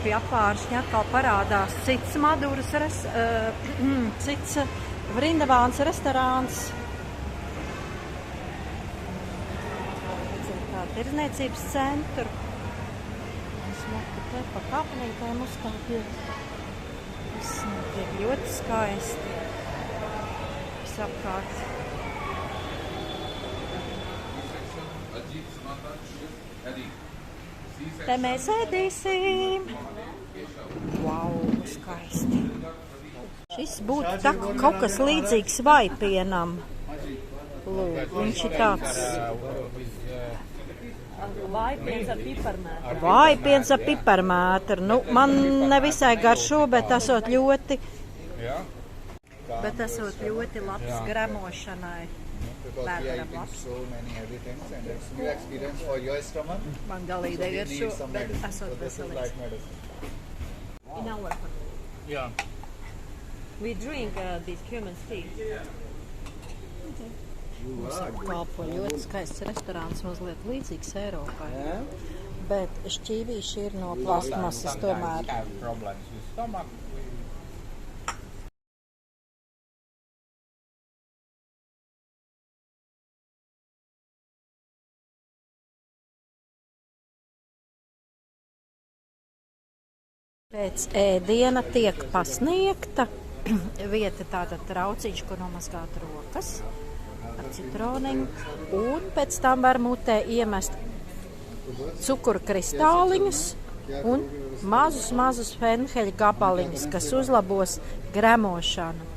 pie apvāršņa atkal parādās cits Maduras, cits Vrindavāns restorāns. Tā tirdzniecības centru. Smuki te pa kapnītēm uzkāpjot. Viss notiek ļoti skaisti. Visapkārt. Te mēs ēdīsim. Wow, skaisti. Šis būtu tā, kaut kas līdzīgs vaipienam. Lūk, viņš ir tāds. Vaipiens ar piparmētru. Vaipiens ar piparmētru. Nu, man nevisai garšo, bet esot ļoti labs gremošanai. Vēderam labs. Man galīgi garšo, bet esot veselīgs. In our Yeah. we drink this cumin tea. Mums apkalpo ļoti skaists restorāns, mazliet līdzīgs Eiropai. Bet šķīvīši ir no plastmasas tomēr. Pēc ēdiena tiek pasniegta vieta, tātad trauciņš, kur nomazgāt rokas ar citroniņu, un pēc tam var mutē iemest cukuru kristāliņus un mazus fenheļa gabaliņus, kas uzlabos gremošanu.